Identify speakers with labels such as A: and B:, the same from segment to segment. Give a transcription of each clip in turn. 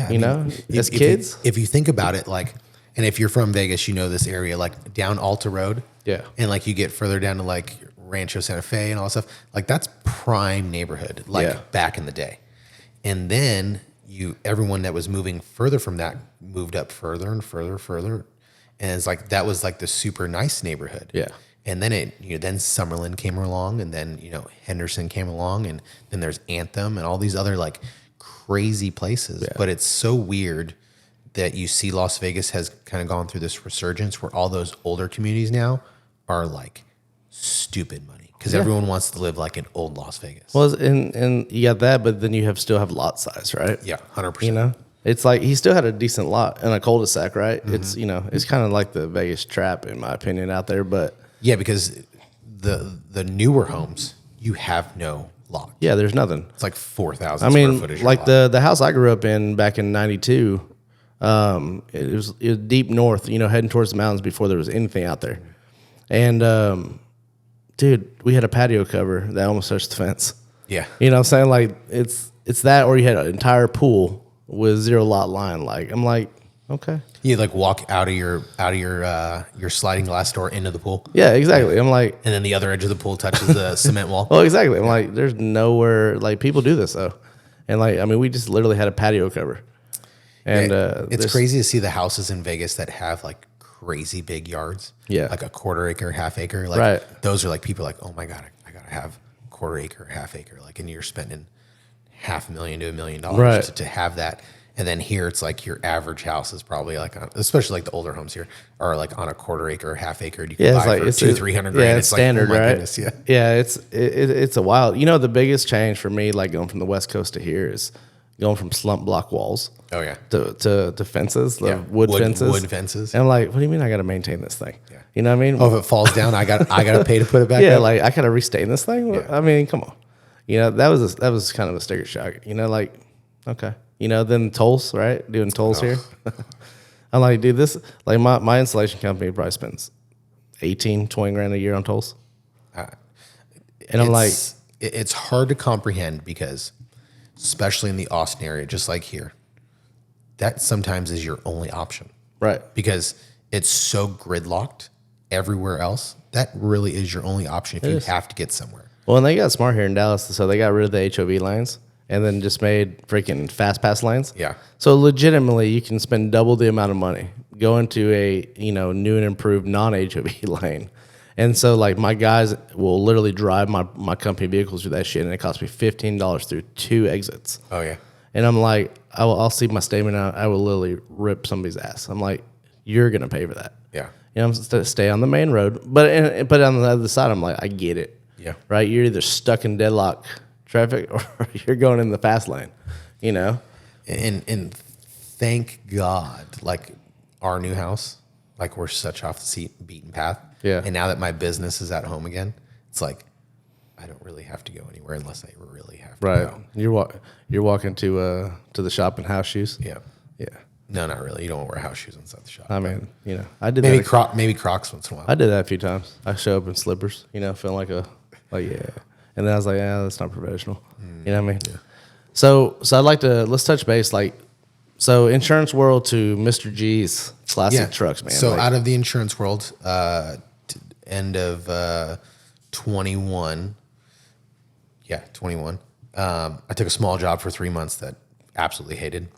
A: Yeah. You know, as kids.
B: If you think about it, like, and if you're from Vegas, you know this area, like down Alta Road.
A: Yeah.
B: And like you get further down to like Rancho Santa Fe and all that stuff. Like that's prime neighborhood, like back in the day. And then everyone that was moving further from that moved up further and further. And it's like, that was like the super nice neighborhood.
A: Yeah.
B: And then then Summerlin came along, and then, Henderson came along, and then there's Anthem and all these other like crazy places. Yeah. But it's so weird that you see Las Vegas has kind of gone through this resurgence where all those older communities now are like stupid money because everyone wants to live like in old Las Vegas.
A: Well, and you got that, but then you still have lot size, right?
B: Yeah, 100%.
A: You know, it's like he still had a decent lot in a cul-de-sac, right? Mm-hmm. It's kind of like the Vegas trap, in my opinion, out there. But
B: yeah, because the newer homes, you have no lot.
A: Yeah, there's nothing.
B: It's like 4,000 square footage.
A: Like the house I grew up in back in '92, it was deep north, heading towards the mountains before there was anything out there. And dude, we had a patio cover that almost touched the fence.
B: Yeah.
A: You know what I'm saying? Like it's that, or you had an entire pool with 0 lot line. Like I'm like, okay.
B: You like walk out of your sliding glass door into the pool.
A: Yeah, exactly. I'm like,
B: and then the other edge of the pool touches the cement wall.
A: Well, exactly. I'm like, there's nowhere, like people do this though. And like, I mean, we just literally had a patio cover. And
B: it's crazy to see the houses in Vegas that have like crazy big yards.
A: Yeah.
B: Like a quarter acre, half acre. Like
A: right.
B: Those are like people are like, oh my God, I gotta have quarter acre, half acre. Like, and you're spending $500,000 to $1 million
A: right.
B: to have that. And then here it's like your average house is probably like, especially like the older homes here are like on a quarter acre, half acre. You can buy for $200,000-$300,000.
A: Yeah, it's standard,
B: like, oh my
A: right?
B: Goodness, yeah.
A: Yeah, it's a wild. The biggest change for me, like going from the West Coast to here, is going from slump block walls.
B: Oh yeah.
A: To fences, wood fences.
B: Wood fences.
A: And I'm like, what do you mean I got to maintain this thing? Yeah. You know what I mean?
B: Oh, if it falls down, I got to pay to put it back.
A: Yeah,
B: up?
A: like I got to restain this thing. Yeah. I mean, come on. That was kind of a sticker shock. Like, okay. Then tolls, right? Doing tolls here. I'm like, dude, this, like my installation company probably spends $18,000-$20,000 a year on tolls. And I'm like,
B: it's hard to comprehend because, especially in the Austin area, just like here, that sometimes is your only option.
A: Right.
B: Because it's so gridlocked everywhere else. That really is your only option if you have to get somewhere.
A: Well, and they got smart here in Dallas, so they got rid of the HOV lines and then just made freaking fast pass lanes.
B: Yeah.
A: So legitimately, you can spend double the amount of money going to a new and improved non-HOV lane. And so like my guys will literally drive my company vehicles through that shit, and it costs me $15 through 2 exits.
B: Oh yeah.
A: And I'm like, I'll see my statement out. I will literally rip somebody's ass. I'm like, you're gonna pay for that.
B: Yeah.
A: I'm stay on the main road, but on the other side, I'm like, I get it.
B: Yeah.
A: Right. You're either stuck in deadlock traffic or you're going in the fast lane. And
B: thank God, like our new house, like we're such off the beaten path.
A: Yeah.
B: And now that my business is at home again, it's like I don't really have to go anywhere unless I really have to.
A: Right.
B: Go.
A: You're walking to the shop in house shoes.
B: Yeah.
A: Yeah.
B: No, not really. You don't wear house shoes inside the shop.
A: I mean, I did
B: maybe
A: that.
B: Maybe Crocs once in a while.
A: I did that a few times. I show up in slippers, feeling like yeah. And then I was like, yeah, that's not professional. You know what I mean? Yeah. So I'd like to, let's touch base. So insurance world to Mr. G's classic trucks, man.
B: So out of the insurance world, end of 21. Yeah, 21. I took a small job for 3 months that absolutely hated.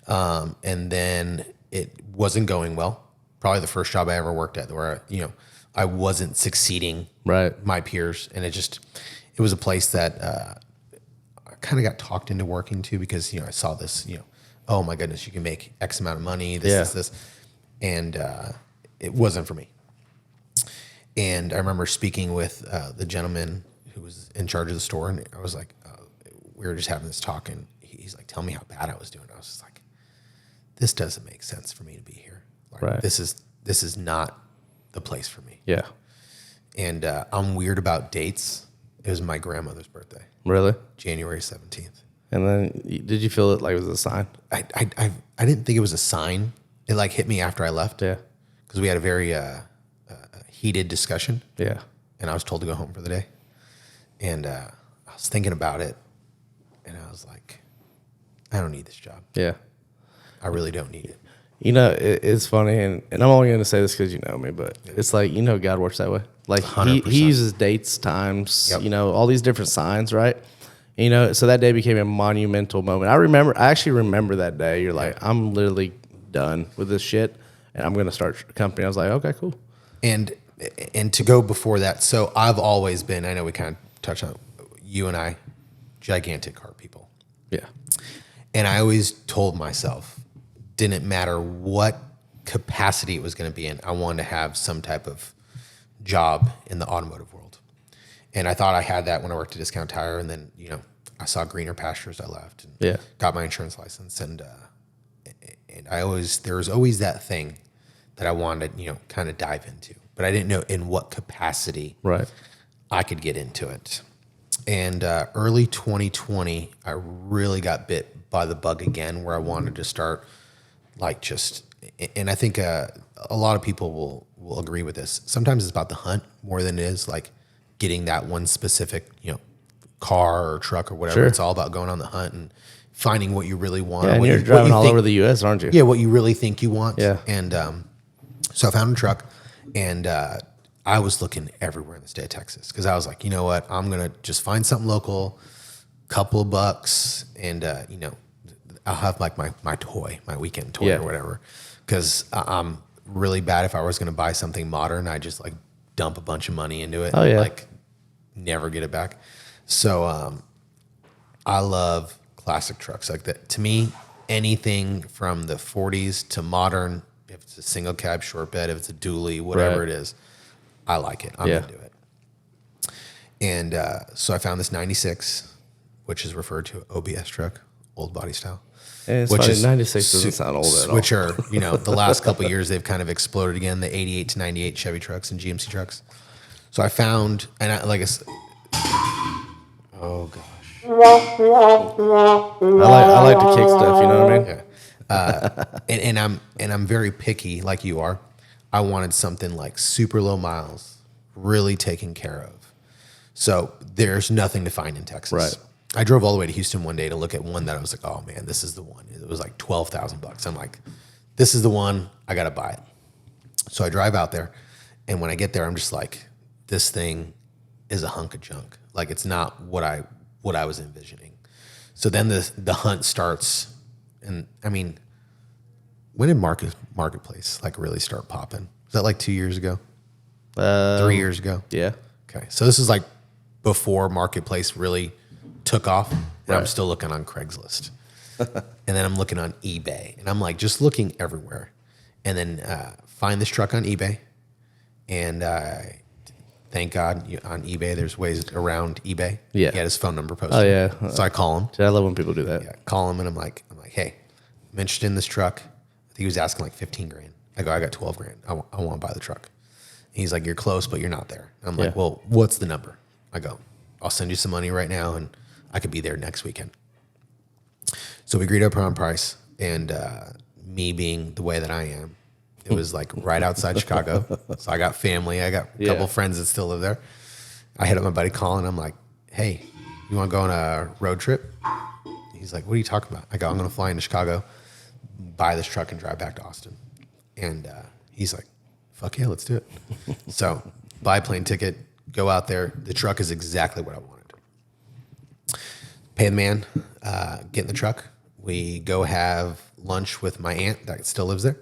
B: And then it wasn't going well. Probably the first job I ever worked at where, I wasn't succeeding my peers. And it was a place that I kind of got talked into working to because, I saw this, oh my goodness, you can make X amount of money, this. And it wasn't for me. And I remember speaking with the gentleman who was in charge of the store. And I was like, we were just having this talk. And he's like, tell me how bad I was doing. I was just like, this doesn't make sense for me to be here. Like, this is not the place for me.
A: Yeah.
B: And I'm weird about dates. It was my grandmother's birthday.
A: Really?
B: January 17th.
A: And then did you feel it like it was a sign?
B: I didn't think it was a sign. It like hit me after I left.
A: Yeah.
B: Because we had a very heated discussion.
A: Yeah.
B: And I was told to go home for the day. And I was thinking about it. And I was like, I don't need this job.
A: Yeah.
B: I really don't need it.
A: It's funny, and I'm only going to say this because you know me, but it's like, God works that way. Like, he uses dates, times,
B: Yep.
A: All these different signs, right? So that day became a monumental moment. I actually remember that day. You're like, I'm literally done with this shit, and I'm going to start a company. I was like, okay, cool.
B: And to go before that, so I've always been, I know we kind of touched on it, you and I, gigantic car people.
A: Yeah.
B: And I always told myself, didn't matter what capacity it was going to be in, I wanted to have some type of job in the automotive world. And I thought I had that when I worked at Discount Tire. And then, I saw greener pastures. I left and got my insurance license. And there was always that thing that I wanted to, kind of dive into, but I didn't know in what capacity I could get into it. And early 2020, I really got bit by the bug again, where I wanted to start and I think a lot of people will agree with this. Sometimes it's about the hunt more than it is like getting that one specific, car or truck or whatever. Sure. It's all about going on the hunt and finding what you really want.
A: Yeah, and you're driving all over the U.S., aren't you?
B: Yeah, what you really think you want.
A: Yeah.
B: And so I found a truck, and I was looking everywhere in the state of Texas because I was like, you know what? I'm going to just find something local, couple of bucks, and, I'll have like my weekend toy or whatever. Because I'm really bad if I was going to buy something modern. I just like dump a bunch of money into it and like never get it back. So I love classic trucks like that. To me, anything from the 40s to modern, if it's a single cab short bed, if it's a dually, whatever it is, I like it. I'm into it. And so I found this 96, which is referred to OBS truck, old body style.
A: And it's funny, 96 doesn't sound old at all.
B: Which are, the last couple of years, they've kind of exploded again, the 88 to 98 Chevy trucks and GMC trucks. So I found, and oh gosh.
A: I like to kick stuff, you know what I
B: mean? And I'm very picky like you are. I wanted something like super low miles, really taken care of. So there's nothing to find in Texas.
A: Right.
B: I drove all the way to Houston one day to look at one that I was like, oh man, this is the one. It was like $12,000. I'm like, this is the one. I got to buy it. So I drive out there, and when I get there, I'm just like, this thing is a hunk of junk. Like, it's not what I was envisioning. So then the hunt starts, and I mean, when did Marketplace like really start popping? Was that like 2 years ago? 3 years ago?
A: Yeah.
B: Okay. So this is like before Marketplace really took off, and I'm still looking on Craigslist. And then I'm looking on eBay, and I'm like just looking everywhere. And then find this truck on eBay. And thank God on eBay, there's ways around eBay.
A: Yeah.
B: He had his phone number posted.
A: Oh, yeah.
B: So I call him.
A: I love when people do that.
B: Yeah, call him, and I'm like, hey, I'm interested in this truck. I think he was asking like 15 grand. I go, I got 12 grand. I want to buy the truck. And he's like, you're close, but you're not there. And I'm like, well, what's the number? I go, I'll send you some money right now, and I could be there next weekend. So we agreed up on price, and me being the way that I am, it was like right outside Chicago. So I got family. I got a couple friends that still live there. I hit up my buddy Colin. I'm like, hey, you want to go on a road trip? He's like, what are you talking about? I go, I'm going to fly into Chicago, buy this truck, and drive back to Austin. And he's like, fuck yeah, let's do it. So buy a plane ticket, go out there. The truck is exactly what I wanted. Pay the man, get in the truck. We go have lunch with my aunt that still lives there.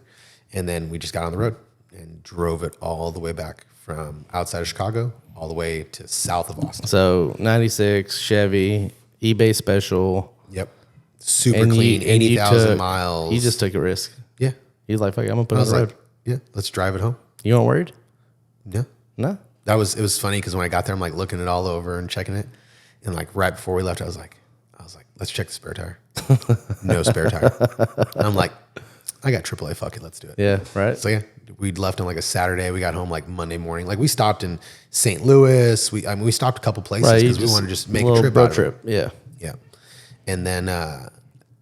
B: And then we just got on the road and drove it all the way back from outside of Chicago all the way to south of Austin.
A: So 96 Chevy, eBay special.
B: Yep. Super clean, 80,000 miles.
A: You just took a risk.
B: Yeah.
A: He's like, fuck, I'm going to put it on the road.
B: Like, yeah, let's drive it home.
A: You weren't worried?
B: Yeah.
A: No?
B: It was funny because when I got there, I'm like looking it all over and checking it. And like right before we left, I was like, let's check the spare tire. No spare tire. And I'm like, I got AAA. Fuck it, let's do it.
A: Yeah, right.
B: So yeah, we'd left on like a Saturday. We got home like Monday morning. Like we stopped in St. Louis. We stopped a couple places because we wanted to just make a trip out of it.
A: Yeah,
B: yeah. And then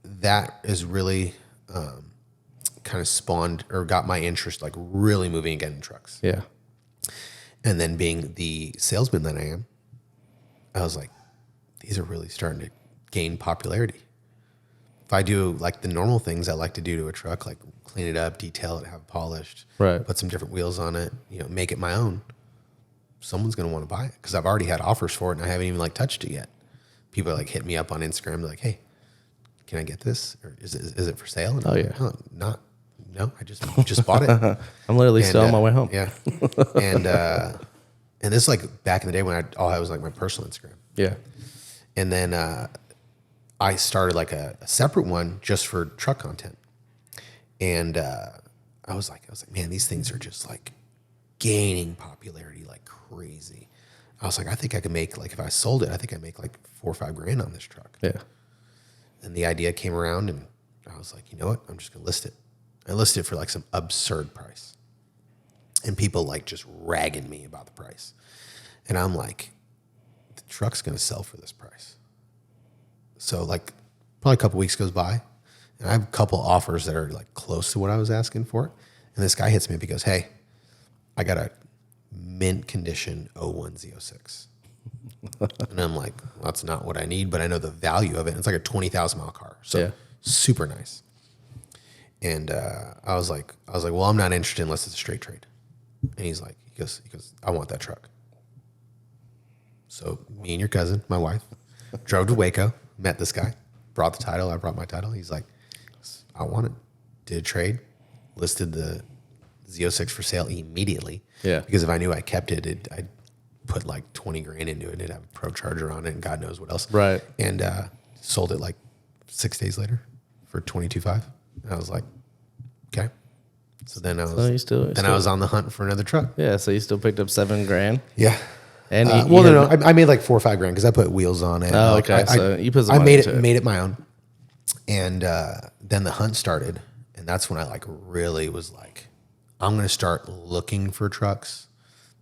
B: that is really kind of spawned or got my interest like really moving again in trucks.
A: Yeah.
B: And then being the salesman that I am, I was like, these are really starting to gain popularity. If I do like the normal things I like to do to a truck, like clean it up, detail it, have it polished,
A: Right.
B: put some different wheels on it, make it my own, someone's going to want to buy it because I've already had offers for it and I haven't even like touched it yet. People are like hit me up on Instagram, like, hey, can I get this? Or is it for sale? And
A: Oh,
B: I'm
A: yeah.
B: like, no, I just bought it.
A: I'm literally still on my way home.
B: Yeah. And this is like back in the day when all I was like my personal Instagram.
A: Yeah.
B: And then I started like a separate one just for truck content. And I was like, man, these things are just like gaining popularity like crazy. I was like, I think I could make, like, if I sold it, I think I make like $4 or $5 grand on this truck.
A: Yeah.
B: And the idea came around and I was like, you know what? I'm just going to list it. I listed it for like some absurd price. And people like just ragging me about the price. And I'm like, the truck's going to sell for this price. So like probably a couple weeks goes by and I have a couple offers that are like close to what I was asking for. And this guy hits me up. He goes, hey, I got a mint condition 01 Z06. And I'm like, well, that's not what I need, but I know the value of it. It's like a 20,000 mile car. So super nice. And I was like, well, I'm not interested unless it's a straight trade. And he goes, I want that truck. So me and your cousin, my wife, drove to Waco, met this guy, brought the title. I brought my title. He's like, I want it. Did a trade, listed the Z06 for sale immediately.
A: Yeah.
B: Because if I knew I kept it, I'd put like 20 grand into it. It'd have a pro charger on it and God knows what else.
A: Right.
B: And sold it like 6 days later for $22,500. And I was like, okay. So then I was on the hunt for another truck.
A: Yeah. So you still picked up $7 grand.
B: Yeah.
A: And
B: I made like $4 or $5 grand because I put wheels on it.
A: Oh, okay. So you put some
B: I
A: money
B: made it my own. And then the hunt started. And that's when I like really was like, I'm going to start looking for trucks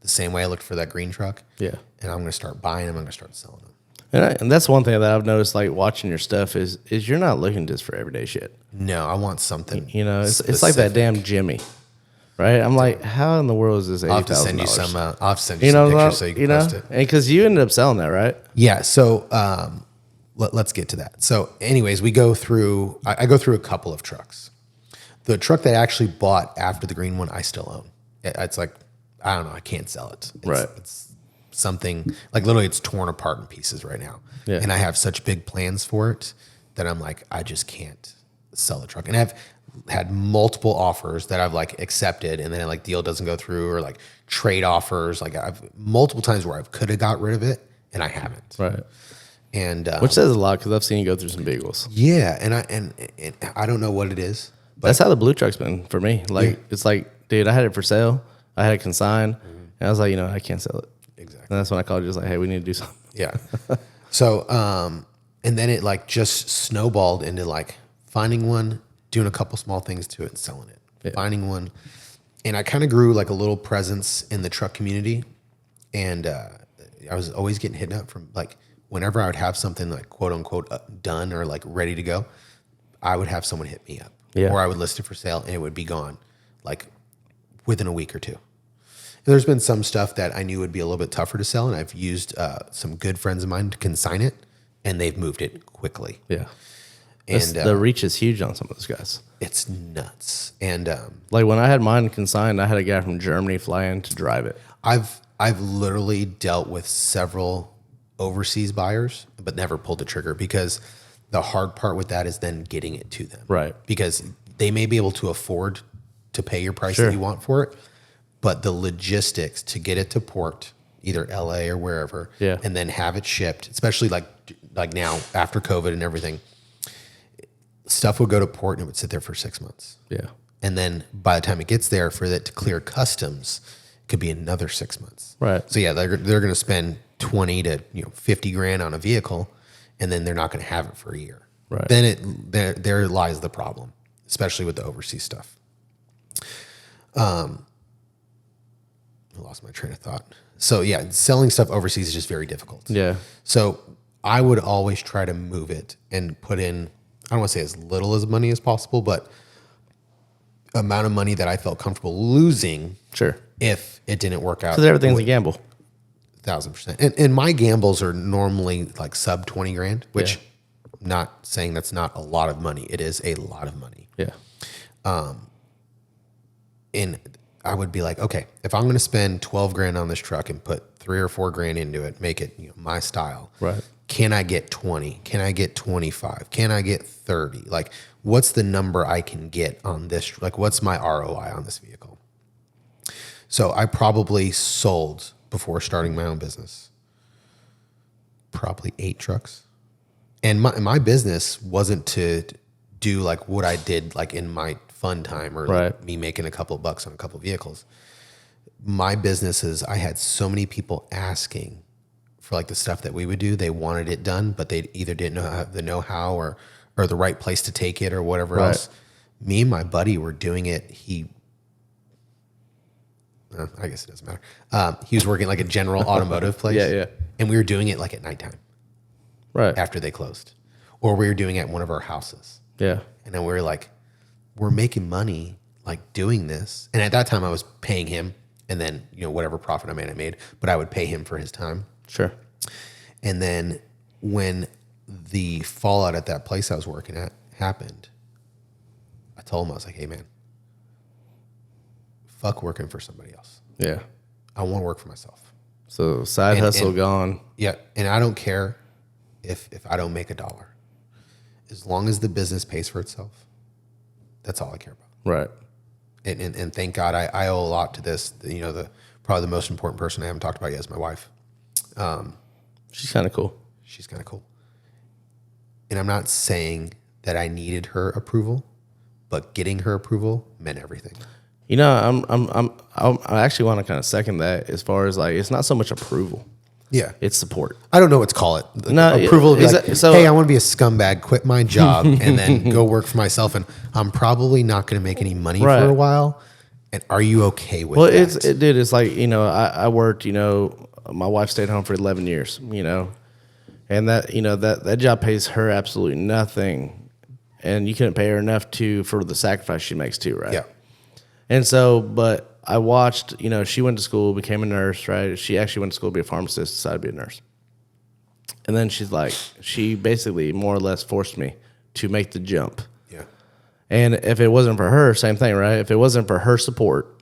B: the same way I looked for that green truck.
A: Yeah.
B: And I'm going to start buying them. I'm going to start selling them.
A: And that's one thing that I've noticed, like watching your stuff, is you're not looking just for everyday shit.
B: No, I want something.
A: It's like that damn Jimmy, right? I'm like, how in the world is this $80,000?
B: I'll have to send you some. I'll have to send you some pictures so you can post it.
A: And because you ended up selling that, right?
B: Yeah. So let's get to that. So, anyways, I go through a couple of trucks. The truck that I actually bought after the green one, I still own. It's like, I don't know, I can't sell it. It's something like literally it's torn apart in pieces right now.
A: Yeah.
B: And I have such big plans for it that I'm like, I just can't sell the truck. And I've had multiple offers that I've like accepted and then like deal doesn't go through or like trade offers. Like I've multiple times where I could have got rid of it and I haven't.
A: Right.
B: And
A: which says a lot because I've seen you go through some big ones.
B: Yeah. And I don't know what it is. But
A: that's how the blue truck's been for me. Like, It's like, dude, I had it for sale. I had it consigned. And I was like, I can't sell it.
B: Exactly.
A: And that's when I called you. Just like, hey, we need to do something.
B: Yeah. So, and then it like just snowballed into like finding one, doing a couple small things to it and selling it. Yeah. Finding one. And I kind of grew like a little presence in the truck community. And I was always getting hit up from like, whenever I would have something like quote unquote done or like ready to go, I would have someone hit me up. Yeah. Or I would list it for sale and it would be gone like within a week or two. And there's been some stuff that I knew would be a little bit tougher to sell. And I've used some good friends of mine to consign it and they've moved it quickly.
A: Yeah.
B: And
A: the reach is huge on some of those guys.
B: It's nuts. And
A: like when I had mine consigned, I had a guy from Germany fly in to drive it.
B: I've literally dealt with several overseas buyers, but never pulled the trigger because the hard part with that is then getting it to them.
A: Right.
B: Because they may be able to afford to pay your price that you want for it, but the logistics to get it to port, either LA or wherever, and then have it shipped, especially like now after COVID and everything, stuff would go to port and it would sit there for 6 months.
A: Yeah.
B: And then by the time it gets there for it to clear customs, it could be another 6 months.
A: Right.
B: So yeah, they're going to spend 20 to 50 grand on a vehicle and then they're not going to have it for a year.
A: Right.
B: Then there lies the problem, especially with the overseas stuff. I lost my train of thought. So yeah, selling stuff overseas is just very difficult.
A: Yeah.
B: So I would always try to move it and put in, I don't want to say as little as money as possible, but amount of money that I felt comfortable losing.
A: Sure.
B: If it didn't work out.
A: Because everything's a gamble.
B: 1,000%. And my gambles are normally like sub 20 grand, which Not saying that's not a lot of money. It is a lot of money.
A: Yeah.
B: And I would be like, okay, if I'm going to spend 12 grand on this truck and put 3 or 4 grand into it, make it my style.
A: Right.
B: Can I get 20? Can I get 25? Can I get 30? Like, what's the number I can get on this? Like, what's my ROI on this vehicle? So I probably sold, before starting my own business, probably 8 trucks. And my business wasn't to do like what I did like in my fun time or like me making a couple of bucks on a couple of vehicles. My business is, I had so many people asking for like the stuff that we would do. They wanted it done, but they either didn't know the know-how or the right place to take it or whatever else. Me and my buddy were doing it. I guess it doesn't matter. He was working like a general automotive place.
A: Yeah.
B: And we were doing it like at nighttime.
A: Right.
B: After they closed. Or we were doing it at one of our houses.
A: Yeah.
B: And then we were like, we're making money like doing this. And at that time I was paying him, and then, whatever profit I made, but I would pay him for his time.
A: Sure.
B: And then when the fallout at that place I was working at happened, I told him, I was like, hey man, fuck working for somebody else.
A: Yeah.
B: I want to work for myself.
A: So side hustle gone.
B: Yeah. And I don't care if I don't make $1. As long as the business pays for itself, that's all I care about.
A: Right.
B: And thank God I owe a lot to this. Probably the most important person I haven't talked about yet is my wife.
A: She's kind of cool.
B: She's kind of cool. And I'm not saying that I needed her approval, but getting her approval meant everything.
A: I actually want to kind of second that, as far as like, it's not so much approval.
B: Yeah.
A: It's support.
B: I don't know what to call it.
A: No,
B: approval would be like, hey, I want to be a scumbag, quit my job, and then go work for myself. And I'm probably not going to make any money for a while. And are you okay with that?
A: Dude, it's like, I worked, my wife stayed home for 11 years, and that, that job pays her absolutely nothing. And you couldn't pay her enough for the sacrifice she makes too, right?
B: Yeah.
A: And so, but I watched, she went to school, became a nurse, right? She actually went to school to be a pharmacist, decided to be a nurse. And then she basically more or less forced me to make the jump.
B: Yeah.
A: And if it wasn't for her, same thing, right? If it wasn't for her support,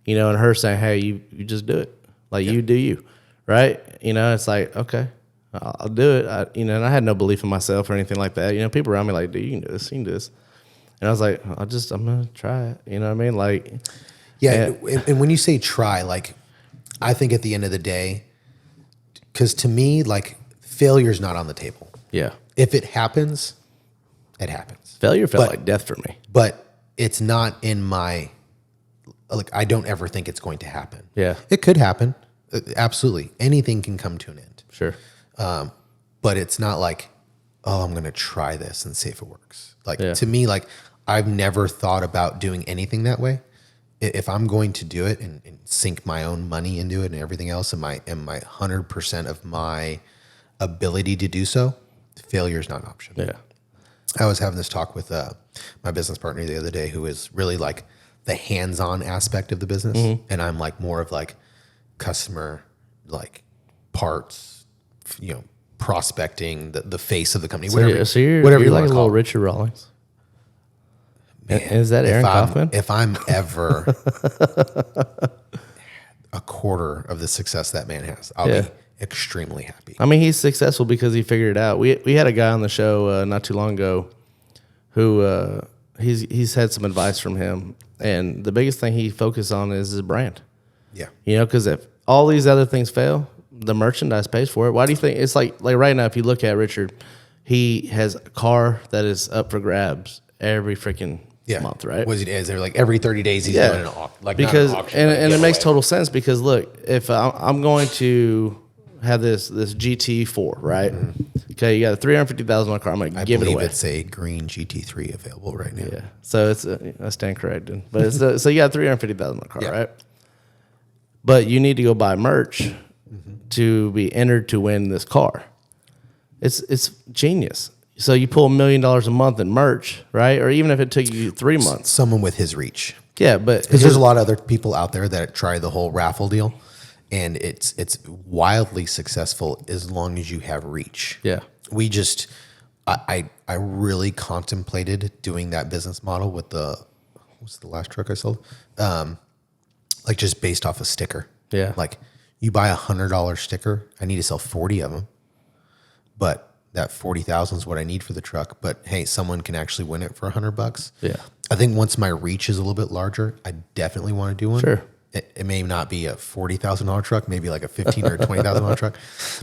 A: and her saying, hey, you just do it. Like, you do you, right? It's like, okay, I'll do it. And I had no belief in myself or anything like that. People around me like, dude, you can do this, you can do this. And I was like, I'm going to try it. You know what I mean? Like,
B: yeah. And when you say try, like, I think at the end of the day, because to me, like, failure's not on the table.
A: Yeah.
B: If it happens, it happens.
A: Failure felt like death for me.
B: But it's not in my, like, I don't ever think it's going to happen.
A: Yeah.
B: It could happen. Absolutely. Anything can come to an end.
A: Sure.
B: But it's not like, oh, I'm going to try this and see if it works. Like,
A: to
B: me, like, I've never thought about doing anything that way. If I'm going to do it and sink my own money into it and everything else, and my 100% of my ability to do so, failure is not an option.
A: Yeah.
B: I was having this talk with my business partner the other day, who is really like the hands-on aspect of the business. Mm-hmm. And I'm like more of like customer, like parts, prospecting, the face of the company, whatever.
A: You're like a little Richard Rawlings. Man, is that Aaron Kaufman?
B: If I'm ever a quarter of the success that man has, I'll be extremely happy.
A: I mean, he's successful because he figured it out. We had a guy on the show not too long ago who he's had some advice from him, and the biggest thing he focused on is his brand.
B: Yeah,
A: because if all these other things fail, the merchandise pays for it. Why do you think it's like right now? If you look at Richard, he has a car that is up for grabs every freaking month, right?
B: Is there like every 30 days he's doing an auction?
A: Because and it makes total sense, because look, if I'm going to have this GT4, right? Mm-hmm. Okay, you got a $350,000 car. I'm going to give it away.
B: I believe it's a green GT3 available right now.
A: Yeah, so it's I stand corrected, but it's so you got a $350,000 car, right? But you need to go buy merch to be entered to win this car. It's genius. So you pull $1 million a month in merch, right? Or even if it took you 3 months.
B: Someone with his reach.
A: Yeah, but
B: because there's a lot of other people out there that try the whole raffle deal, and it's wildly successful as long as you have reach.
A: Yeah.
B: I really contemplated doing that business model with what's the last truck I sold? Like just based off a sticker.
A: Yeah.
B: Like you buy $100 sticker, I need to sell 40 of them, but that 40,000 is what I need for the truck. But hey, someone can actually win it for $100.
A: Yeah.
B: I think once my reach is a little bit larger, I definitely want to do one.
A: Sure.
B: It may not be a $40,000 truck, maybe like a $15,000 or $20,000 truck,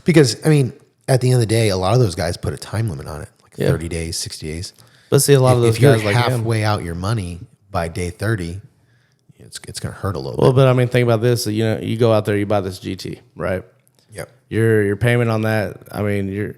B: because I mean, at the end of the day, a lot of those guys put a time limit on it, like 30 days, 60 days.
A: But see, a lot of those
B: If you're
A: guys like him.
B: halfway out your money by day 30, it's going to hurt a little
A: Well,
B: bit.
A: but I mean, think about this. You know, you go out there, you buy this GT, right?
B: Yep.
A: Your payment on that, I mean,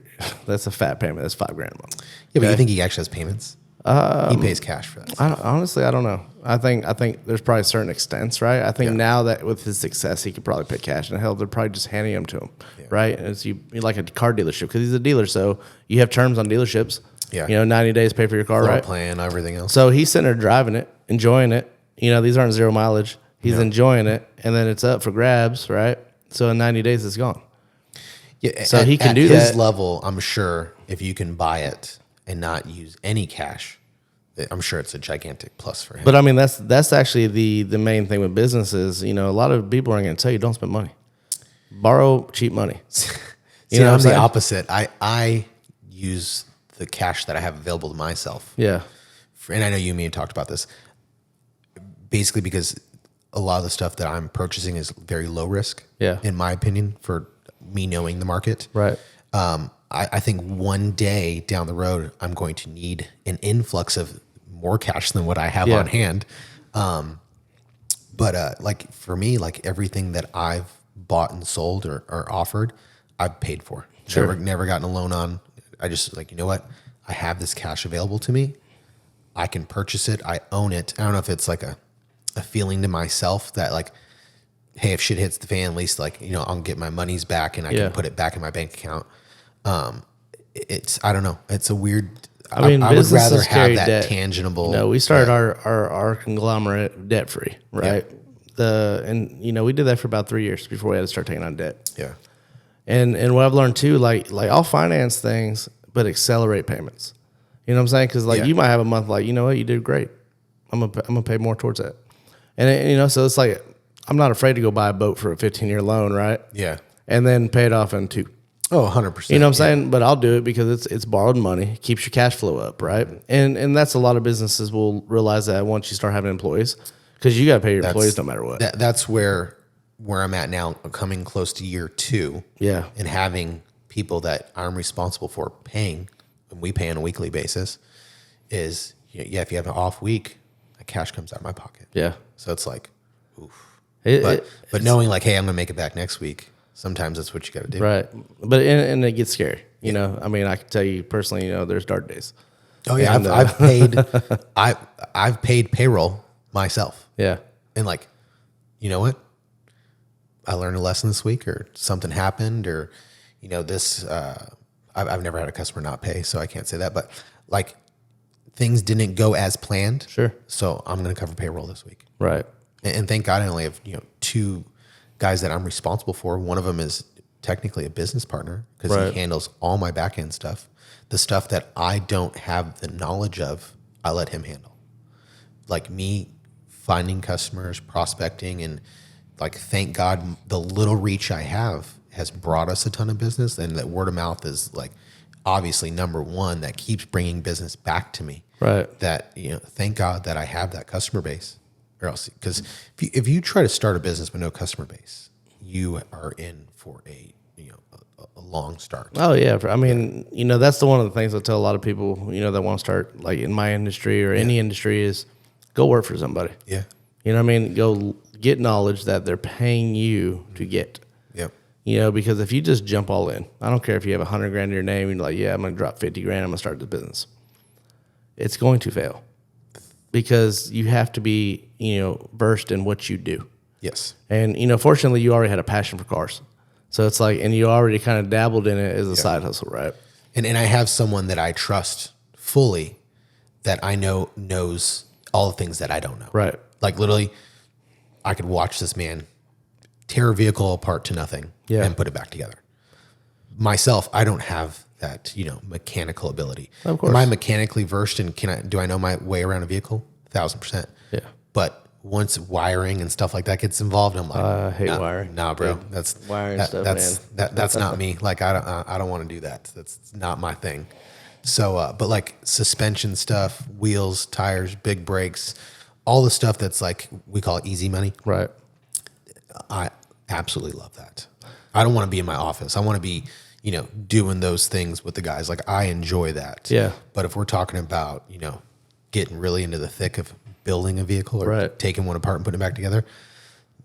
A: that's a fat payment. That's $5,000 a month.
B: Yeah, but you think he actually has payments? He pays cash for that.
A: Honestly, I don't know. I think there's probably certain extents, right? I think now that with his success, he could probably pay cash, and hell, they're probably just handing him to him, right? And it's you like a car dealership because he's a dealer, so you have terms on dealerships.
B: Yeah.
A: 90 days pay for your car,
B: Floor
A: right?
B: plan, everything else.
A: So he's sitting there driving it, enjoying it. These aren't zero mileage. He's enjoying it, and then it's up for grabs, right? So in 90 days, it's gone.
B: Yeah,
A: So he can do
B: at his
A: that.
B: level, I'm sure if you can buy it and not use any cash, I'm sure it's a gigantic plus for him.
A: But I mean, that's actually the main thing with businesses. A lot of people are going to tell you don't spend money, borrow cheap money.
B: See, I'm the opposite. I use the cash that I have available to myself.
A: Yeah,
B: And I know you and me have talked about this. Basically, because a lot of the stuff that I'm purchasing is very low risk.
A: Yeah.
B: In my opinion, for me knowing the market.
A: right.
B: I think one day down the road, I'm going to need an influx of more cash than what I have on hand. But like for me, like everything that I've bought and sold or offered, I've paid for.
A: Sure.
B: Never gotten a loan on. I just like, you know what? I have this cash available to me. I can purchase it. I own it. I don't know if it's like a feeling to myself that like, hey, if shit hits the fan, at least like, I'll get my monies back and I can put it back in my bank account. I don't know. It's a weird,
A: I mean,
B: I would rather
A: businesses
B: have
A: carry
B: that
A: debt.
B: tangible.
A: We started our conglomerate debt free, right? We did that for about 3 years before we had to start taking on debt.
B: Yeah.
A: And what I've learned too, like I'll finance things, but accelerate payments. You know what I'm saying? Because you might have a month like, you know what, you did great. I'm gonna pay more towards that. And so it's like I'm not afraid to go buy a boat for a 15-year loan, right?
B: Yeah.
A: And then pay it off in 2.
B: Oh, 100%.
A: You know what I'm saying? But I'll do it because it's borrowed money, keeps your cash flow up, right? And that's a lot of businesses will realize that once you start having employees, because you got to pay your employees no matter what.
B: That's where I'm at now, coming close to year 2.
A: Yeah.
B: And having people that I'm responsible for paying, and we pay on a weekly basis, is, if you have an off week, that cash comes out of my pocket.
A: Yeah.
B: So it's like, oof. But knowing like, hey, I'm going to make it back next week, sometimes that's what you got to do.
A: Right. But and it gets scary. I mean, I can tell you personally, there's dark days.
B: Oh yeah,
A: And,
B: I've paid payroll myself.
A: Yeah.
B: And like, you know what? I learned a lesson this week, or something happened, or this. I've never had a customer not pay, so I can't say that. But like, things didn't go as planned.
A: Sure.
B: So I'm going to cover payroll this week.
A: Right.
B: And thank God I only have 2 guys that I'm responsible for. One of them is technically a business partner because
A: Right.
B: he handles all my back end stuff. The stuff that I don't have the knowledge of, I let him handle. Like me finding customers, prospecting, and like, thank God the little reach I have has brought us a ton of business, and that word of mouth is like obviously number one that keeps bringing business back to me.
A: Right.
B: That, thank God that I have that customer base. Or else, because if you try to start a business with no customer base, you are in for a long start.
A: Oh yeah. I mean, that's one of the things I tell a lot of people, that want to start like in my industry or any industry is go work for somebody.
B: Yeah.
A: You know what I mean? Go get knowledge that they're paying you to get.
B: Yep.
A: Because if you just jump all in, I don't care if you have $100,000 in your name and you're like, yeah, I'm going to drop $50,000, I'm going to start this business. It's going to fail because you have to be, versed in what you do.
B: Yes.
A: And, fortunately you already had a passion for cars. So it's like, and you already kind of dabbled in it as a side hustle, right?
B: And I have someone that I trust fully that I know knows all the things that I don't know.
A: Right.
B: Like literally, I could watch this man tear a vehicle apart to nothing and put it back together. Myself, I don't have that, mechanical ability.
A: Of course.
B: Am I mechanically versed and do I know my way around a vehicle? 1,000%.
A: Yeah.
B: But once wiring and stuff like that gets involved, I'm like,
A: I hate wiring.
B: Nah, bro,
A: Dude,
B: that's
A: wiring stuff, man.
B: That's not me. Like, I don't want to do that. That's not my thing. So, but like suspension stuff, wheels, tires, big brakes, all the stuff that's like, we call it easy money.
A: Right.
B: I absolutely love that. I don't want to be in my office. I want to be, doing those things with the guys. Like, I enjoy that.
A: Yeah.
B: But if we're talking about, getting really into the thick of building a vehicle or
A: Right.
B: taking one apart and putting it back together,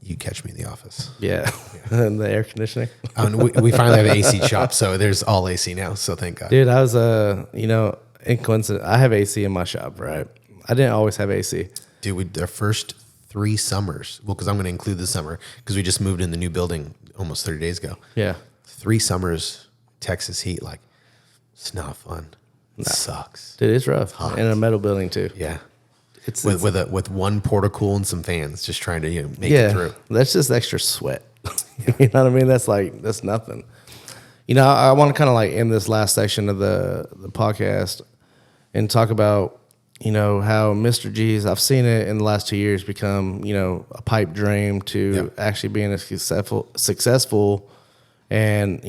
B: you catch me in the office.
A: Yeah. And the air conditioning.
B: We finally have an AC shop, so there's all AC now. So thank God.
A: Dude, I was, in coincidence, I have AC in my shop, right? I didn't always have AC.
B: Dude, the first 3 summers, because I'm going to include the summer, because we just moved in the new building almost 30 days ago.
A: Yeah.
B: 3 summers, Texas heat, like, it's not fun. It sucks.
A: Dude, it's rough.
B: Hot.
A: In a metal building, too.
B: Yeah.
A: It's
B: With one porta-cool and some fans, just trying to make it through.
A: That's just extra sweat. You know what I mean? That's nothing. I want to kind of like end this last section of the podcast and talk about, how Mr. G's, I've seen it in the last 2 years become, a pipe dream to actually being a successful and,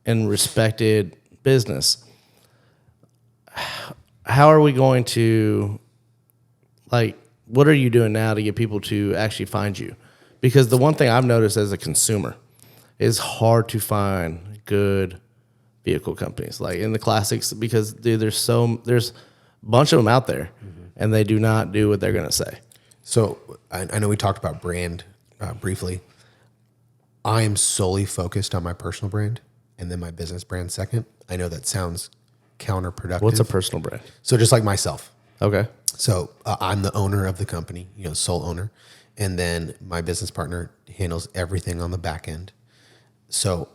A: and respected business. How are we going to, like, what are you doing now to get people to actually find you? Because the one thing I've noticed as a consumer is hard to find good vehicle companies, like in the classics, because dude, there's a bunch of them out there, and they do not do what they're going to say.
B: So I know we talked about brand briefly. I am solely focused on my personal brand and then my business brand second. I know that sounds counterproductive.
A: What's a personal brand?
B: So just like myself.
A: Okay.
B: So I'm the owner of the company, sole owner. And then my business partner handles everything on the back end. So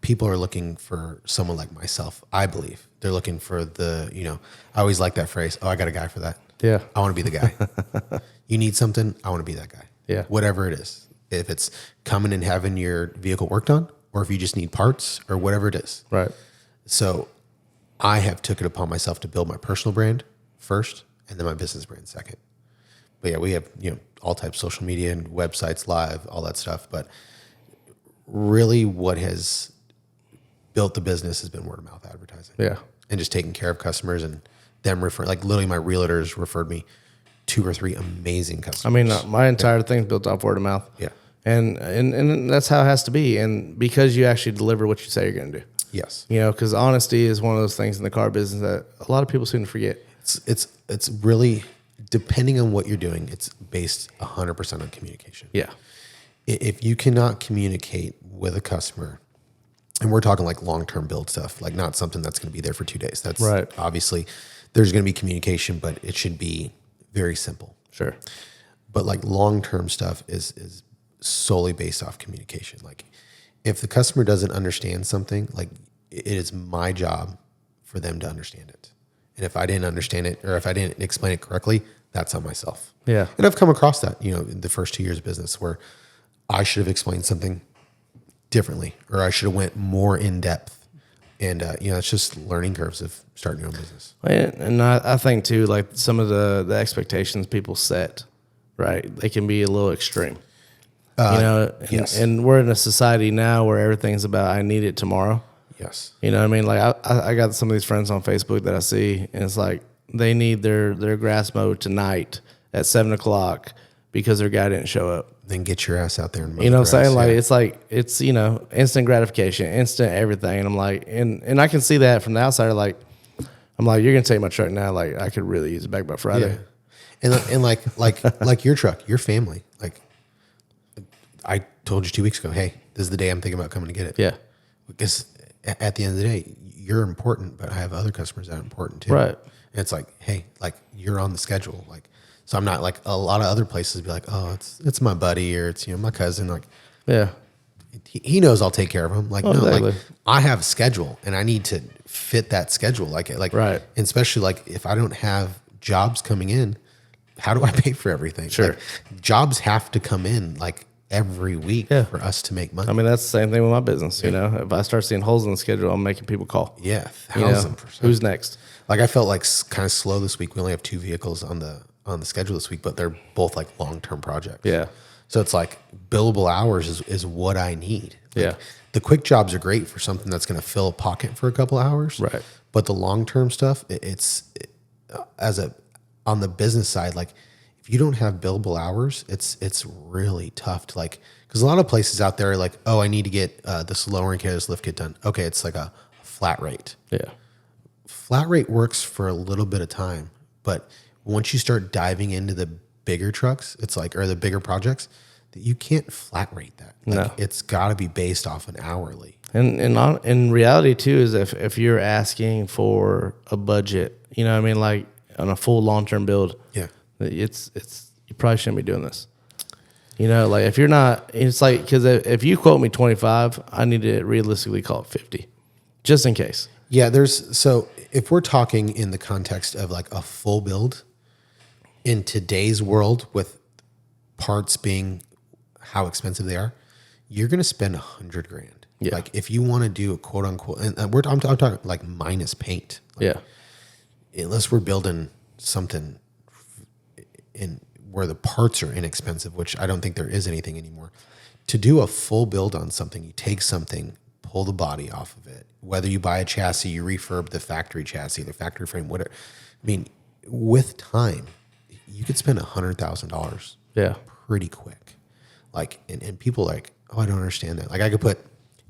B: people are looking for someone like myself, I believe. They're looking for I always like that phrase, I got a guy for that.
A: Yeah.
B: I want to be the guy. You need something, I want to be that guy.
A: Yeah.
B: Whatever it is. If it's coming and having your vehicle worked on, or if you just need parts, or whatever it is.
A: Right.
B: So I have took it upon myself to build my personal brand first, and then my business brand second. But yeah, we have, all types of social media and websites, live, all that stuff. But really what has built the business has been word of mouth advertising.
A: Yeah.
B: And just taking care of customers and them like literally my realtors referred me 2 or 3 amazing customers.
A: I mean, my entire thing's built off word of mouth.
B: Yeah.
A: And that's how it has to be. And because you actually deliver what you say you're going to do.
B: Yes.
A: Because honesty is one of those things in the car business that a lot of people seem to forget.
B: It's really, depending on what you're doing, it's based 100% on communication.
A: Yeah.
B: If you cannot communicate with a customer, and we're talking like long-term build stuff, like not something that's going to be there for 2 days. That's
A: right.
B: Obviously there's going to be communication, but it should be very simple.
A: Sure.
B: But like long-term stuff is solely based off communication. Like if the customer doesn't understand something, like it is my job for them to understand it. And if I didn't understand it, or if I didn't explain it correctly, that's on myself.
A: Yeah.
B: And I've come across that, in the first 2 years of business where I should have explained something differently, or I should have went more in depth. And, it's just learning curves of starting your own business.
A: And I think too, like some of the expectations people set, right? They can be a little extreme,
B: Yes.
A: and we're in a society now where everything's about, I need it tomorrow.
B: Yes.
A: You know what I mean? Like I got some of these friends on Facebook that I see, and it's like they need their grass mowed tonight at 7:00 because their guy didn't show up.
B: Then get your ass out there and mow
A: You know
B: the
A: what I'm
B: grass.
A: saying? Like it's instant gratification, instant everything. And I'm like, and I can see that from the outsider. Like, I'm like, you're gonna take my truck now. Like, I could really use it back by Friday.
B: Yeah. And like your truck, your family. Like I told you 2 weeks ago, hey, this is the day I'm thinking about coming to get it.
A: Yeah.
B: Because at the end of the day, you're important, but I have other customers that are important too.
A: Right.
B: And it's like, hey, like you're on the schedule. Like, so I'm not like a lot of other places be like, oh, it's my buddy, or it's, my cousin. Like,
A: Yeah.
B: he knows I'll take care of him. Like, no,
A: exactly.
B: like I have a schedule and I need to fit that schedule. Like,
A: right.
B: And especially like if I don't have jobs coming in, how do I pay for everything?
A: Sure.
B: Like, jobs have to come in. Like every week for us to make money.
A: I mean, that's the same thing with my business. You know, if I start seeing holes in the schedule, I'm making people call.
B: Yeah,
A: 1,000%. Who's next?
B: Like I felt like kind of slow this week. We only have 2 vehicles on the schedule this week, but they're both like long-term projects.
A: Yeah.
B: So it's like billable hours is what I need. Like,
A: Yeah.
B: The quick jobs are great for something that's going to fill a pocket for a couple hours.
A: Right.
B: But the long-term stuff, on the business side, like if you don't have billable hours, it's really tough to like, because a lot of places out there are like, oh, I need to get this lowering kit, this lift kit done. Okay, it's like a flat rate.
A: Yeah.
B: Flat rate works for a little bit of time, but once you start diving into the bigger trucks, it's like, or the bigger projects, that you can't flat rate that. Like, it's got to be based off an hourly. And
A: in reality too is if you're asking for a budget, you know what I mean, like on a full long-term build, it's you probably shouldn't be doing this. You know, like if you're not, it's like, because if you quote me 25, I need to realistically call it 50, just in case.
B: Yeah, so if we're talking in the context of like a full build in today's world with parts being how expensive they are, you're going to spend $100 grand.
A: Yeah.
B: Like if you want to do a quote unquote, and I'm talking like minus paint. Like, unless we're building something in where the parts are inexpensive, which I don't think there is anything anymore. To do a full build on something, you take something, pull the body off of it. Whether you buy a chassis, you refurb the factory chassis, the factory frame, whatever. I mean, with time, you could spend $100,000 pretty quick. Like, and people are like, oh, I don't understand that. Like I could put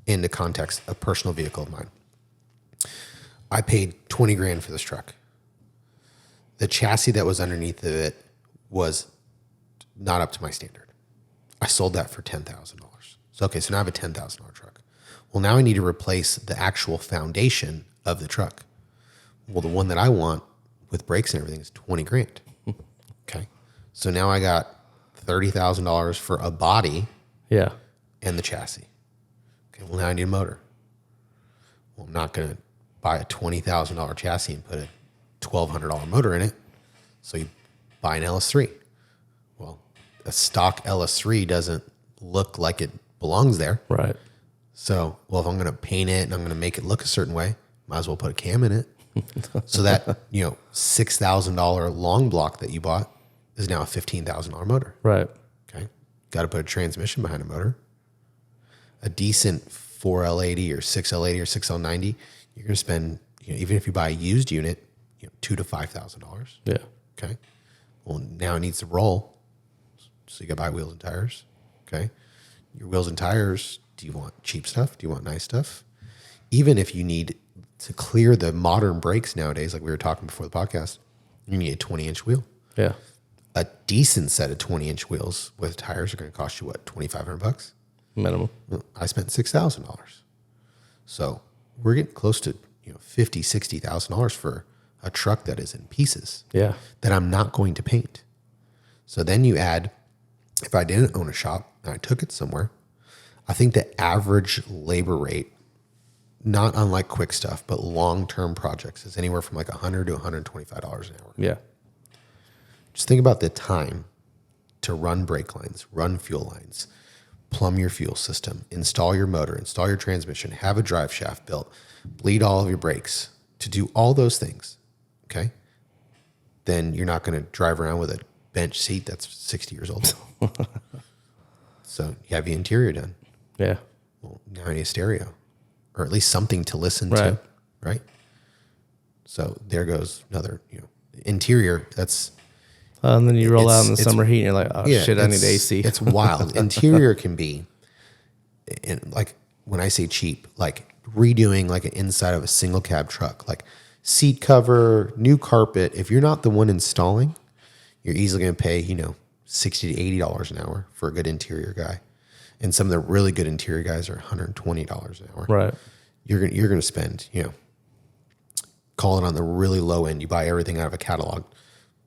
B: into context a personal vehicle of mine. I paid 20 grand for this truck. The chassis that was underneath of it was not up to my standard. I sold that for $10,000. So, okay, so now I have a $10,000 truck. Well, now I need to replace the actual foundation of the truck. Well, the one that I want with brakes and everything is 20 grand. Okay. So now I got $30,000 for a body and the chassis. Okay, well, now I need a motor. Well, I'm not going to buy a $20,000 chassis and put a $1,200 motor in it. So you buy an LS3. Well, a stock LS3 doesn't look like it belongs there.
A: Right.
B: So, well, if I'm going to paint it and I'm going to make it look a certain way, might as well put a cam in it. So that, $6,000 long block that you bought is now a $15,000 motor.
A: Right.
B: Okay. Got to put a transmission behind a motor. A decent 4L80 or 6L80 or 6L90, you're going to spend, even if you buy a used unit, $2,000 to $5,000.
A: Yeah.
B: Okay. Well, now it needs to roll. So you got to buy wheels and tires. Okay. Your wheels and tires, do you want cheap stuff? Do you want nice stuff? Even if you need to clear the modern brakes nowadays, like we were talking before the podcast, you need a 20-inch wheel.
A: Yeah.
B: A decent set of 20-inch wheels with tires are going to cost you, what, $2,500?
A: Minimum.
B: I spent $6,000. So we're getting close to $50,000, $60,000 for a truck that is in pieces.
A: Yeah.
B: That I'm not going to paint. So then you add, if I didn't own a shop and I took it somewhere, I think the average labor rate, not unlike quick stuff, but long-term projects, is anywhere from like $100 to $125 an hour.
A: Yeah.
B: Just think about the time to run brake lines, run fuel lines, plumb your fuel system, install your motor, install your transmission, have a drive shaft built, bleed all of your brakes, to do all those things, okay? Then you're not going to drive around with a bench seat that's 60 years old. So you have the interior done.
A: Yeah.
B: Well, now I need a stereo, or at least something to listen to, right? So there goes another, interior. That's
A: and then you roll out in the summer heat, and you're like, oh shit, I need AC.
B: It's wild. Interior can be, and like when I say cheap, like redoing like an inside of a single cab truck, like seat cover, new carpet. If you're not the one installing, you're easily going to pay, $60 to $80 an hour for a good interior guy. And some of the really good interior guys are $120 an hour.
A: Right.
B: You're going to spend, call it on the really low end. You buy everything out of a catalog,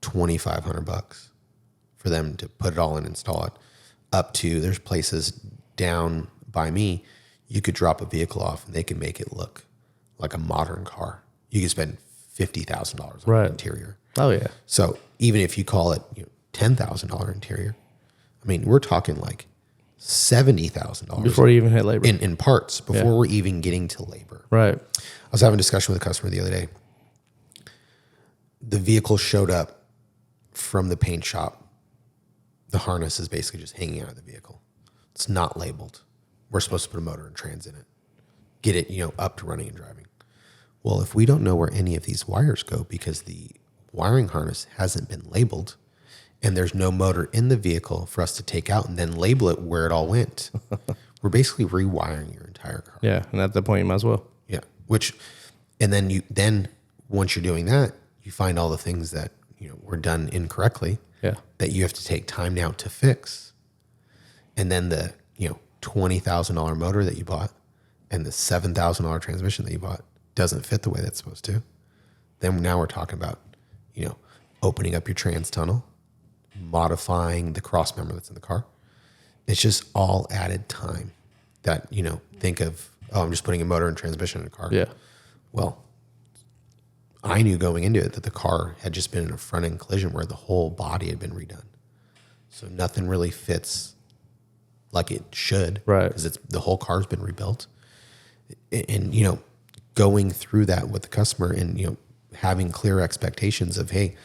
B: $2,500 for them to put it all in and install it. Up to, there's places down by me, you could drop a vehicle off and they can make it look like a modern car. You can spend $50,000 on an interior.
A: Oh yeah.
B: So even if you call it $10,000 interior, I mean, we're talking like $70,000
A: Before you even hit labor.
B: in parts before we're even getting to labor.
A: Right.
B: I was having a discussion with a customer the other day. The vehicle showed up from the paint shop. The harness is basically just hanging out of the vehicle. It's not labeled. We're supposed to put a motor and trans in it, get it, up to running and driving. Well, if we don't know where any of these wires go because the wiring harness hasn't been labeled and there's no motor in the vehicle for us to take out and then label it where it all went, we're basically rewiring your entire car.
A: Yeah, and at that point, you might as well.
B: Yeah, and then once you're doing that, you find all the things that were done incorrectly.
A: Yeah,
B: that you have to take time now to fix, and then the $20,000 motor that you bought and the $7,000 transmission that you bought doesn't fit the way that's supposed to. Then now we're talking about opening up your trans tunnel, modifying the cross member that's in the car. It's just all added time that think of, I'm just putting a motor and transmission in a car.
A: Yeah.
B: Well, I knew going into it that the car had just been in a front end collision where the whole body had been redone. So nothing really fits like it should.
A: Right.
B: Because the whole car's been rebuilt. And, going through that with the customer and, having clear expectations of, hey,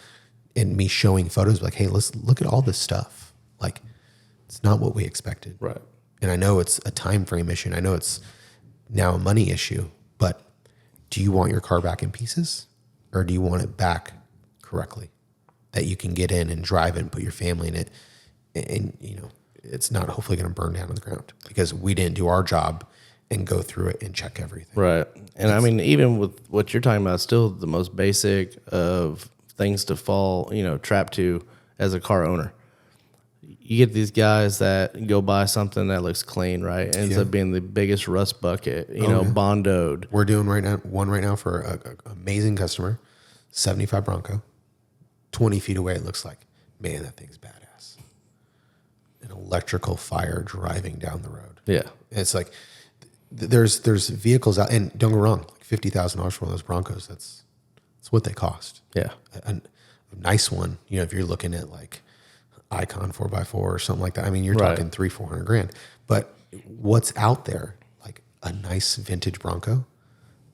B: and me showing photos like, hey, let's look at all this stuff. Like, it's not what we expected.
A: Right.
B: And I know it's a time frame issue. And I know it's now a money issue, but do you want your car back in pieces or do you want it back correctly that you can get in and drive it and put your family in it? And it's not hopefully going to burn down on the ground because we didn't do our job and go through it and check everything.
A: Right. And I mean, even with what you're talking about, still the most basic of things to fall, trapped to as a car owner. You get these guys that go buy something that looks clean, right? Ends up being the biggest rust bucket, bondoed.
B: We're doing one right now for an amazing customer, 75 Bronco, 20 feet away. It looks like, man, that thing's badass. An electrical fire driving down the road.
A: Yeah.
B: It's like, there's vehicles out, and don't get me wrong, like $50,000 for one of those Broncos. That's what they cost.
A: Yeah.
B: A nice one, if you're looking at like Icon 4x4 or something like that. I mean, you're
A: Right.
B: talking $300,000-$400,000. But what's out there, like a nice vintage Bronco,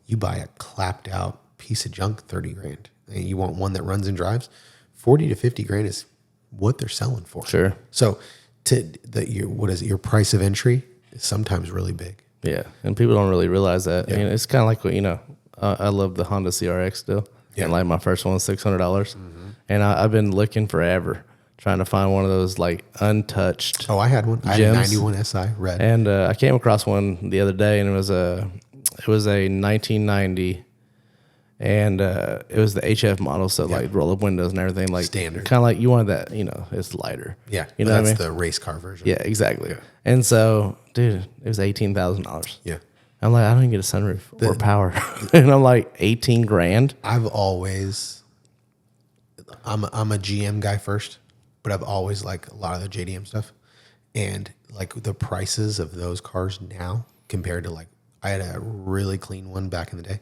B: you buy a clapped out piece of junk, $30,000, and you want one that runs and drives, $40,000 to $50,000 is what they're selling for.
A: Sure.
B: So your price of entry is sometimes really big.
A: Yeah, and people don't really realize that.
B: Yeah.
A: I mean, it's kind of like what I love the Honda CRX still.
B: Yeah.
A: And like my first one was $600, and I've been looking forever trying to find one of those like untouched.
B: Oh, I had one. I had a 91 SI red.
A: And I came across one the other day, and it was a 1990, and it was the HF model, so like roll up windows and everything, like
B: Standard.
A: kind of like you wanted that. It's lighter.
B: Yeah,
A: you know what I
B: that's
A: mean?
B: the race car version.
A: Yeah, exactly. Yeah. And so, dude, it was $18,000.
B: Yeah.
A: I'm like, I don't even get a sunroof or power. And I'm like, $18,000.
B: I'm a GM guy first, but I've always liked a lot of the JDM stuff. And like the prices of those cars now compared to like, I had a really clean one back in the day.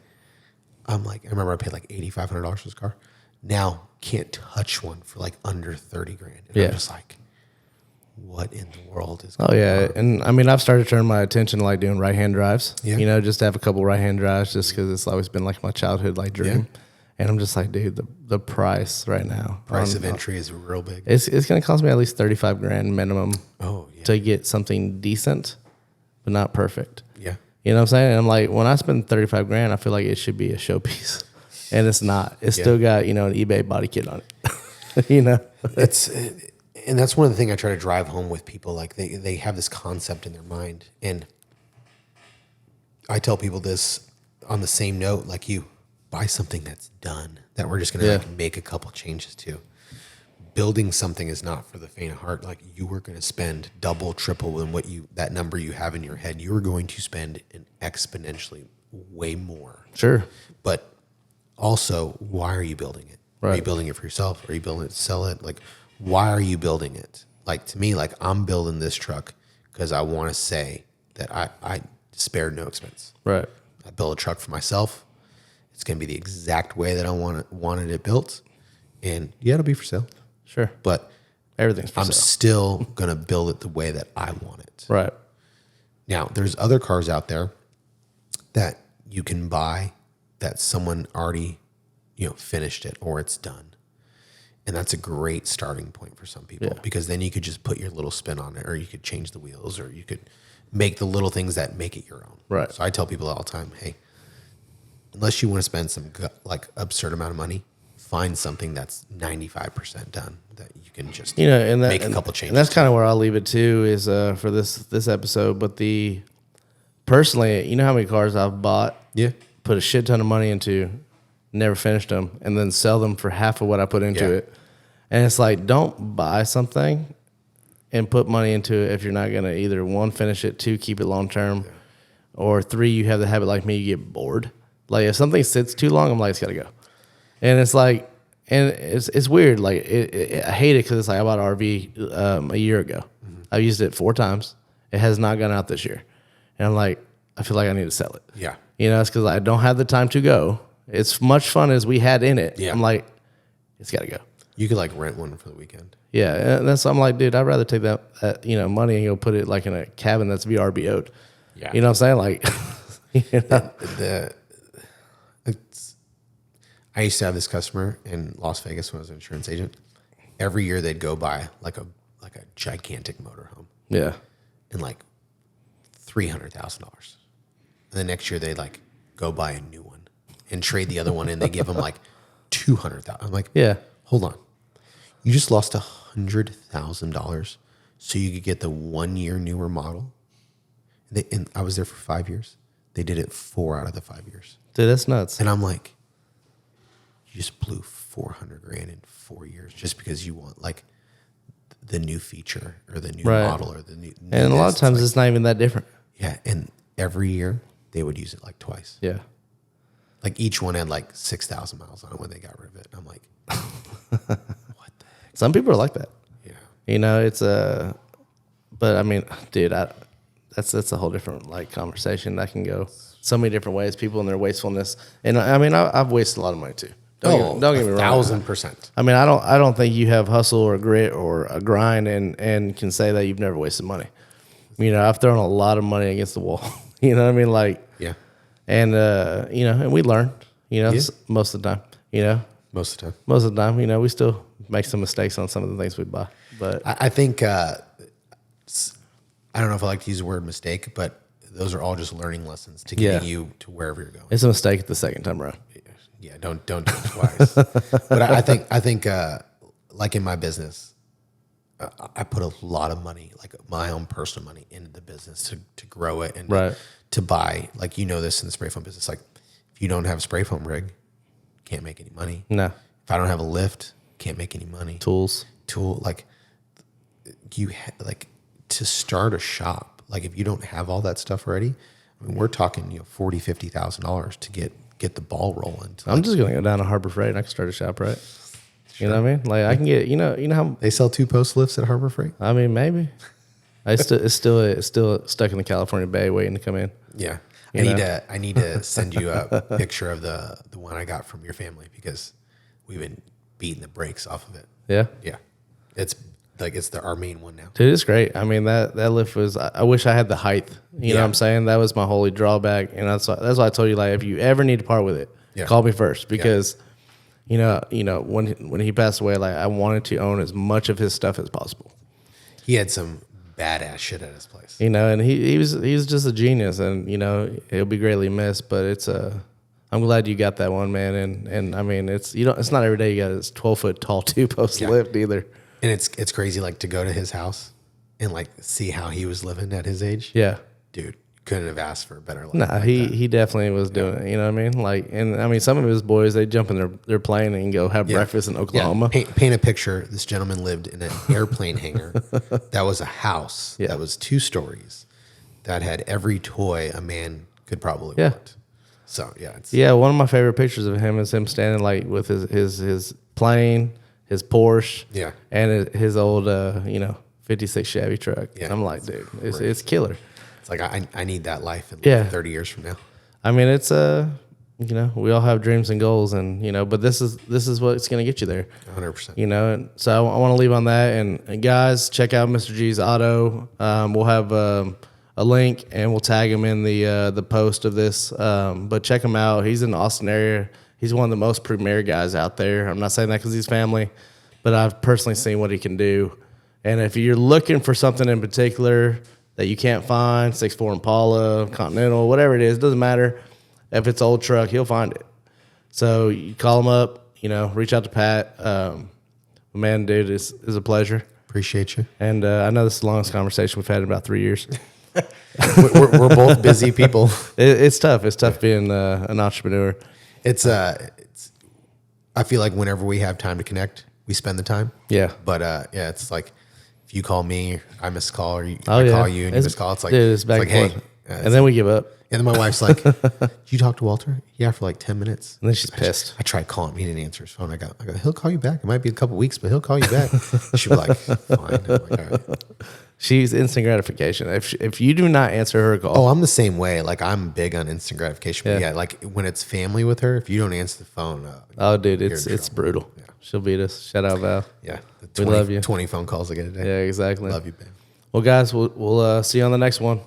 B: I remember I paid like $8,500 for this car. Now can't touch one for like under $30,000. And
A: Yeah.
B: I'm just like, what in the world is going
A: Oh yeah,
B: on?
A: and I mean I've started turning my attention to like doing right hand drives.
B: Yeah.
A: Just to have a couple right hand drives, just because it's always been like my childhood like dream.
B: Yeah.
A: And I'm just like, dude, the price right now,
B: Price of entry is real big.
A: it's gonna cost me at least $35,000 minimum
B: Oh yeah.
A: to get something decent, but not perfect.
B: Yeah.
A: You know what I'm saying? And I'm like, when I spend $35,000, I feel like it should be a showpiece, and it's not. It's still got an eBay body kit on it.
B: And that's one of the things I try to drive home with people. Like they have this concept in their mind. And I tell people this on the same note, like you buy something that's done that we're just going to make a couple changes to. Building something is not for the faint of heart. Like you were going to spend double, triple than that number you have in your head. You are going to spend an exponentially way more.
A: Sure.
B: But also, why are you building it?
A: Right.
B: Are you building it for yourself? Are you building it to sell it? Like, why are you building it? Like, to me, like, I'm building this truck because I want to say that I spared no expense.
A: Right.
B: I built a truck for myself. It's going to be the exact way that I wanted it built. And yeah, it'll be for sale.
A: Sure.
B: But
A: Everything's for
B: I'm
A: sale.
B: still going to build it the way that I want it.
A: Right.
B: Now, there's other cars out there that you can buy that someone already, finished it or it's done. And that's a great starting point for some people because then you could just put your little spin on it, or you could change the wheels, or you could make the little things that make it your own.
A: Right.
B: So I tell people all the time, hey, unless you want to spend some like absurd amount of money, find something that's 95% done that you can just make a couple changes.
A: And that's kind of where I'll leave it too, is for this episode. But personally, you know how many cars I've bought, put a shit ton of money into, never finished them, and then sell them for half of what I put into it. And it's like, don't buy something and put money into it if you're not going to either, one, finish it, two, keep it long term, or three, you have the habit like me, you get bored. Like if something sits too long, I'm like, it's got to go. And it's like, and it's weird. Like I hate it because it's like I bought an RV a year ago. I've used it 4 times. It has not gone out this year. And I'm like, I feel like I need to sell it.
B: Yeah.
A: It's because I don't have the time to go. It's much fun as we had in it.
B: Yeah.
A: I'm like, it's got to go.
B: You could like rent one for the weekend.
A: Yeah. And I'm like, dude, I'd rather take that money and go put it like in a cabin that's VRBO'd.
B: Yeah.
A: You know what I'm saying? Like,
B: I used to have this customer in Las Vegas when I was an insurance agent. Every year they'd go buy like a gigantic motorhome.
A: Yeah.
B: And like $300,000. And the next year they'd like go buy a new one and trade the other one, and they give them like $200,000. I'm like,
A: yeah,
B: hold on. You just lost $100,000 so you could get the 1 year newer model. And I was there for 5 years. They did it 4 out of the 5 years.
A: Dude, that's nuts.
B: And I'm like, you just blew $400,000 in 4 years just because you want like the new feature or the new model or the new.
A: And a lot of times it's not even that different.
B: Yeah, and every year they would use it like twice.
A: Yeah,
B: like each one had like 6,000 miles on it when they got rid of it. And I'm like, what the heck?
A: Some people are like that.
B: Yeah,
A: it's but I mean, dude, that's a whole different like conversation that can go so many different ways. People and their wastefulness, and I mean, I've wasted a lot of money too. Don't get me wrong.
B: 1,000%.
A: I mean, I don't think you have hustle or grit or a grind and can say that you've never wasted money. I've thrown a lot of money against the wall. You know what I mean? Like,
B: yeah.
A: And and we learn. Most of the time.
B: Most of the time.
A: Most of the time, we still make some mistakes on some of the things we buy. But
B: I think I don't know if I like to use the word mistake, but those are all just learning lessons to getting you to wherever you're going.
A: It's a mistake the second time around.
B: Yeah, don't do it twice. But I think like in my business, I put a lot of money, like my own personal money, into the business to grow it and to buy. Like this in the spray foam business. Like if you don't have a spray foam rig, can't make any money.
A: No.
B: If I don't have a lift, can't make any money. Like to start a shop. Like if you don't have all that stuff ready, I mean, we're talking $40,000, $50,000 to get the ball rolling.
A: I'm just gonna go down to Harbor Freight and I can start a shop, right? Sure. You know what I mean? Like I can get, you know how
B: they sell 2 post lifts at Harbor Freight.
A: I mean, maybe. It's still stuck in the California Bay waiting to come in.
B: Yeah, I need to send you a picture of the one I got from your family because we've been beating the brakes off of it.
A: Yeah,
B: yeah, it's our main one now.
A: Dude, it's great. I mean that lift was. I wish I had the height. You know what I'm saying? That was my holy drawback, and that's why I told you, like, if you ever need to part with it, call me first because. You know, when he passed away, like I wanted to own as much of his stuff as possible.
B: He had some badass shit at his place.
A: And he was just a genius, and he'll be greatly missed. But I'm glad you got that one, man. And I mean, it's not every day you got this 12-foot tall 2-post lift either.
B: And it's crazy, like to go to his house and like see how he was living at his age.
A: Yeah,
B: dude. Couldn't have asked for a better life.
A: Nah, he definitely was doing it. You know what I mean? Like, and I mean, some of his boys, they jump in their plane and go have breakfast in Oklahoma.
B: Yeah. Paint a picture. This gentleman lived in an airplane hangar. That was a house that was 2 stories that had every toy a man could probably want. So
A: one of my favorite pictures of him is him standing like with his plane, his Porsche, and his old 56 Chevy truck. Yeah, I'm like, dude, it's killer.
B: It's like I need that life in 30 years from now.
A: I mean, it's you know, we all have dreams and goals, and you know, but this is what's going to get you there.
B: 100%.
A: You know, and so I want to leave on that. And guys, check out Mr. G's Auto. We'll have a link, and we'll tag him in the post of this. But check him out. He's in the Austin area. He's one of the most premier guys out there. I'm not saying that because he's family, but I've personally seen what he can do. And if you're looking for something in particular that you can't find, 6'4" Impala, Continental, whatever it is, doesn't matter. If it's old truck, he'll find it. So you call him up, you know, reach out to Pat. Man, dude, is a pleasure.
B: Appreciate you.
A: And I know this is the longest conversation we've had in about 3 years.
B: we're both busy people.
A: It's tough. It's tough being an entrepreneur.
B: It's I feel like whenever we have time to connect, we spend the time.
A: Yeah.
B: But yeah, it's like if you call me, I miss a call, or I call you and you miss a call. It's like,
A: dude, it's back and forth.
B: Hey,
A: and then we give up.
B: And then my wife's like, "Did you talk to Walter?" Yeah, for like 10 minutes.
A: And then she's pissed.
B: I tried calling him. He didn't answer his phone. I go, he'll call you back. It might be a couple weeks, but he'll call you back. She'd be like, fine. I'm like, all right.
A: She's instant gratification. If you do not answer her call.
B: Oh, I'm the same way. Like, I'm big on instant gratification. But yeah, like when it's family with her, if you don't answer the phone.
A: Oh, dude, it's brutal. Yeah. She'll beat us. Shout out, Val.
B: Yeah.
A: We love you.
B: 20 phone calls I get a day.
A: Yeah, exactly.
B: Love you, babe.
A: Well, guys, we'll see you on the next one.